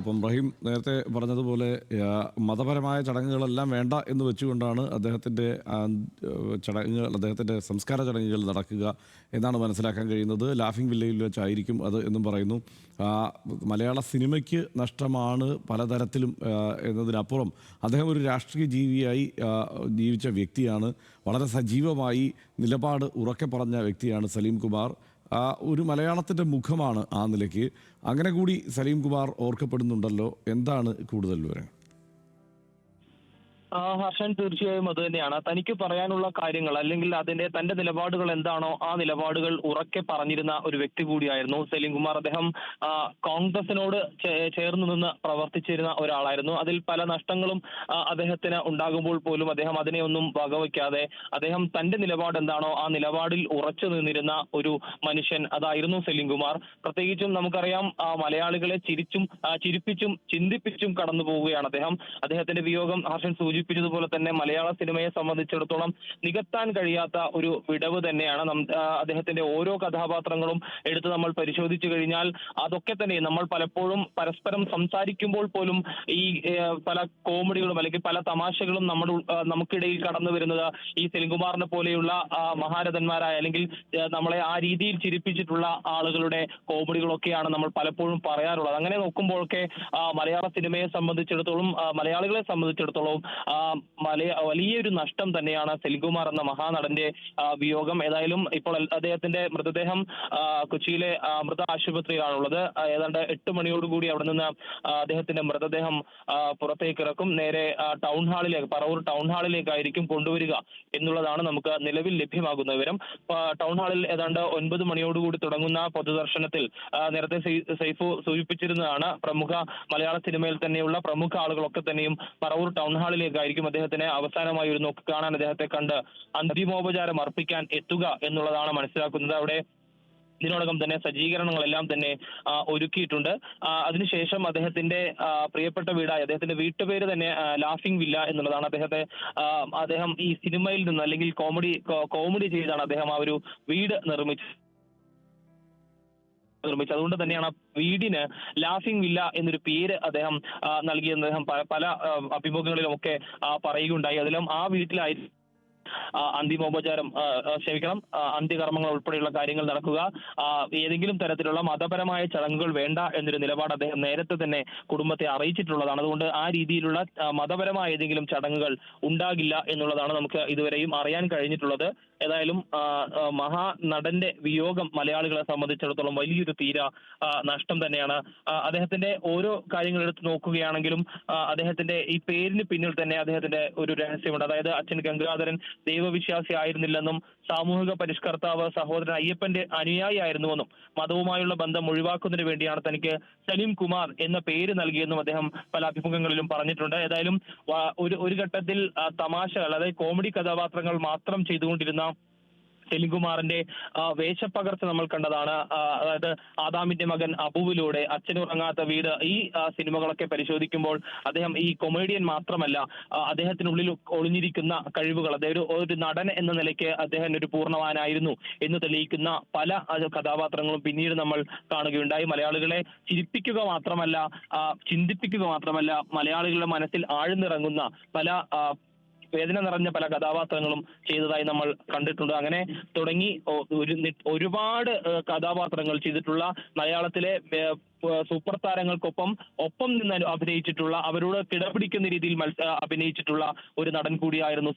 അപ്പം റഹീം നേരത്തെ പറഞ്ഞതുപോലെ മതപരമായ ചടങ്ങുകളെല്ലാം വേണ്ട എന്ന് വെച്ചുകൊണ്ടാണ് അദ്ദേഹത്തിൻ്റെ അദ്ദേഹത്തിൻ്റെ സംസ്കാര ചടങ്ങുകൾ നടക്കുക എന്നാണ് മനസ്സിലാക്കാൻ കഴിയുന്നത്. ലാഫിംഗ് വില്ലയിൽ വെച്ചായിരിക്കും അത് എന്നും പറയുന്നു. മലയാള സിനിമയ്ക്ക് നഷ്ടമാണ് പലതരത്തിലും എന്നതിനപ്പുറം അദ്ദേഹം ഒരു രാഷ്ട്രീയ ജീവിയായി ജീവിച്ച വ്യക്തിയാണ്. വളരെ സജീവമായി നിലപാട് ഉറക്കെ പറഞ്ഞ വ്യക്തിയാണ് സലീം കുമാർ. ഒരു മലയാളത്തിൻ്റെ മുഖമാണ് ആ നിലയ്ക്ക്. അങ്ങനെ കൂടി സലീം കുമാർ ഓർക്കപ്പെടുന്നുണ്ടല്ലോ. എന്താണ് കൂടുതൽ വിവരങ്ങൾ? ഹർഷൻ, തീർച്ചയായും അത് തന്നെയാണ്. തനിക്ക് പറയാനുള്ള കാര്യങ്ങൾ അല്ലെങ്കിൽ തന്റെ നിലപാടുകൾ എന്താണോ ആ നിലപാടുകൾ ഉറക്കെ പറഞ്ഞിരുന്ന ഒരു വ്യക്തി കൂടിയായിരുന്നു സലീം കുമാർ. അദ്ദേഹം കോൺഗ്രസിനോട് ചേർന്ന് നിന്ന് പ്രവർത്തിച്ചിരുന്ന ഒരാളായിരുന്നു. അതിൽ പല നഷ്ടങ്ങളും അദ്ദേഹത്തിന് ഉണ്ടാകുമ്പോൾ പോലും അദ്ദേഹം അതിനെ ഒന്നും വകവയ്ക്കാതെ അദ്ദേഹം തന്റെ നിലപാട് എന്താണോ ആ നിലപാടിൽ ഉറച്ചു നിന്നിരുന്ന ഒരു മനുഷ്യൻ അതായിരുന്നു സലീം കുമാർ. പ്രത്യേകിച്ചും നമുക്കറിയാം, മലയാളികളെ ചിരിപ്പിച്ചും ചിന്തിപ്പിച്ചും കടന്നു പോവുകയാണ് അദ്ദേഹം. അദ്ദേഹത്തിന്റെ വിയോഗം ഹർഷൻ സൂചിപ്പിച്ചതുപോലെ തന്നെ മലയാള സിനിമയെ സംബന്ധിച്ചിടത്തോളം നികത്താൻ കഴിയാത്ത ഒരു വിടവ് തന്നെയാണ്. അദ്ദേഹത്തിന്റെ ഓരോ കഥാപാത്രങ്ങളും എടുത്ത് നമ്മൾ പരിശോധിച്ചു കഴിഞ്ഞാൽ അതൊക്കെ തന്നെ നമ്മൾ പലപ്പോഴും പരസ്പരം സംസാരിക്കുമ്പോൾ പോലും ഈ പല കോമഡികളും അല്ലെങ്കിൽ പല തമാശകളും നമുക്കിടയിൽ കടന്നു വരുന്നത് ഈ സെലിംകുമാറിനെ പോലെയുള്ള മഹാരഥന്മാരായ അല്ലെങ്കിൽ നമ്മളെ ആ രീതിയിൽ ചിരിപ്പിച്ചിട്ടുള്ള ആളുകളുടെ കോമഡികളൊക്കെയാണ് നമ്മൾ പലപ്പോഴും പറയാറുള്ളത്. അങ്ങനെ നോക്കുമ്പോഴൊക്കെ മലയാള സിനിമയെ സംബന്ധിച്ചിടത്തോളം, മലയാളികളെ സംബന്ധിച്ചിടത്തോളം വലിയൊരു നഷ്ടം തന്നെയാണ് സെലിംകുമാർ എന്ന മഹാനടന്റെ വിയോഗം. ഏതായാലും ഇപ്പോൾ അദ്ദേഹത്തിന്റെ മൃതദേഹം കൊച്ചിയിലെ അമൃത ആശുപത്രിയിലാണുള്ളത്. ഏതാണ്ട് 8 മണിയോടുകൂടി അവിടെ നിന്ന് അദ്ദേഹത്തിന്റെ മൃതദേഹം പുറത്തേക്ക് ഇറക്കും. നേരെ പറവൂർ ടൗൺ ഹാളിലേക്കായിരിക്കും കൊണ്ടുവരിക എന്നുള്ളതാണ് നമുക്ക് നിലവിൽ ലഭ്യമാകുന്ന വിവരം. ടൗൺ ഹാളിൽ ഏതാണ്ട് 9 മണിയോടുകൂടി തുടങ്ങുന്ന പൊതുദർശനത്തിൽ നേരത്തെ സൈഫു സൂചിപ്പിച്ചിരുന്നതാണ്, പ്രമുഖ മലയാള സിനിമയിൽ തന്നെയുള്ള പ്രമുഖ ആളുകളൊക്കെ തന്നെയും പറവൂർ ടൗൺ ഹാളിലേക്കായിരിക്കും അദ്ദേഹത്തിന് അവസാനമായി ഒരു നോക്ക് കാണാൻ, അദ്ദേഹത്തെ കണ്ട് അന്തിമോപചാരം അർപ്പിക്കാൻ എത്തുക എന്നുള്ളതാണ് മനസ്സിലാക്കുന്നത്. അവിടെ ഇതിനോടകം തന്നെ സജ്ജീകരണങ്ങളെല്ലാം തന്നെ ഒരുക്കിയിട്ടുണ്ട്. അതിനുശേഷം അദ്ദേഹത്തിന്റെ പ്രിയപ്പെട്ട വീടായ അദ്ദേഹത്തിന്റെ വീട്ടുപേര് തന്നെ ലാഫിംഗ് വില്ല എന്നുള്ളതാണ്. അദ്ദേഹം ഈ സിനിമയിൽ നിന്ന് അല്ലെങ്കിൽ കോമഡി ചെയ്താണ് അദ്ദേഹം ആ ഒരു വീട് നിർമ്മിച്ചത്. അതുകൊണ്ട് തന്നെയാണ് ആ വീടിന് ലാഫിംഗ് വില്ല എന്നൊരു പേര് അദ്ദേഹം നൽകിയെന്ന് അദ്ദേഹം പല അഭിമുഖങ്ങളിലും ഒക്കെ പറയുകയുണ്ടായി. അതിലും ആ വീട്ടിലായിരുന്നു അന്തിമോപചാരം അന്ത്യകർമ്മങ്ങൾ ഉൾപ്പെടെയുള്ള കാര്യങ്ങൾ നടക്കുക. ഏതെങ്കിലും തരത്തിലുള്ള മതപരമായ ചടങ്ങുകൾ വേണ്ട എന്നൊരു നിലപാട് അദ്ദേഹം നേരത്തെ തന്നെ കുടുംബത്തെ അറിയിച്ചിട്ടുള്ളതാണ്. അതുകൊണ്ട് ആ രീതിയിലുള്ള മതപരമായ ഏതെങ്കിലും ചടങ്ങുകൾ ഉണ്ടാകില്ല എന്നുള്ളതാണ് നമുക്ക് ഇതുവരെയും അറിയാൻ കഴിഞ്ഞിട്ടുള്ളത്. ഏതായാലും മഹാനടന്റെ വിയോഗം മലയാളികളെ സംബന്ധിച്ചിടത്തോളം വലിയൊരു നഷ്ടം തന്നെയാണ്. അദ്ദേഹത്തിന്റെ ഓരോ കാര്യങ്ങൾ എടുത്ത് നോക്കുകയാണെങ്കിലും അദ്ദേഹത്തിന്റെ ഈ പേരിന് പിന്നിൽ തന്നെ അദ്ദേഹത്തിന്റെ ഒരു രഹസ്യമുണ്ട്. അതായത് അച്ഛൻ ഗംഗാധരൻ ദൈവവിശ്വാസി ആയിരുന്നില്ലെന്നും സാമൂഹിക പരിഷ്കർത്താവ് സഹോദരൻ അയ്യപ്പന്റെ അനുയായി ആയിരുന്നുവെന്നും മതവുമായുള്ള ബന്ധം ഒഴിവാക്കുന്നതിന് വേണ്ടിയാണ് തനിക്ക് സലീം കുമാർ എന്ന പേര് നൽകിയെന്നും അദ്ദേഹം പല അഭിമുഖങ്ങളിലും പറഞ്ഞിട്ടുണ്ട്. ഏതായാലും ഒരു ഘട്ടത്തിൽ തമാശകൾ, അതായത് കോമഡി കഥാപാത്രങ്ങൾ മാത്രം ചെയ്തുകൊണ്ടിരുന്ന സെലിംകുമാറിന്റെ വേഷപ്പകർച്ച നമ്മൾ കണ്ടതാണ്. അതായത് ആദാമിന്റെ മകൻ അബുവിലൂടെ, അച്ഛനുറങ്ങാത്ത വീട്, ഈ സിനിമകളൊക്കെ പരിശോധിക്കുമ്പോൾ അദ്ദേഹം ഈ കൊമേഡിയൻ മാത്രമല്ല, അദ്ദേഹത്തിനുള്ളിൽ ഒളിഞ്ഞിരിക്കുന്ന കഴിവുകൾ, അദ്ദേഹം ഒരു നടൻ എന്ന നിലയ്ക്ക് അദ്ദേഹം ഒരു പൂർണ്ണവാനായിരുന്നു എന്ന് തെളിയിക്കുന്ന പല കഥാപാത്രങ്ങളും പിന്നീട് നമ്മൾ കാണുകയുണ്ടായി. മലയാളികളെ ചിരിപ്പിക്കുക മാത്രമല്ല, ചിന്തിപ്പിക്കുക മാത്രമല്ല, മലയാളികളുടെ മനസ്സിൽ ആഴ്ന്നിറങ്ങുന്ന പല വേദന നിറഞ്ഞ പല കഥാപാത്രങ്ങളും ചെയ്തതായി നമ്മൾ കണ്ടിട്ടുണ്ട്. അങ്ങനെ തുടങ്ങി ഒരുപാട് കഥാപാത്രങ്ങൾ ചെയ്തിട്ടുള്ള മലയാളത്തിലെ സൂപ്പർ താരങ്ങൾക്കൊപ്പം നിന്ന് അഭിനയിച്ചിട്ടുള്ള, അവരോട് കിടപിടിക്കുന്ന രീതിയിൽ അഭിനയിച്ചിട്ടുള്ള ഒരു നടൻ കൂടിയായിരുന്നു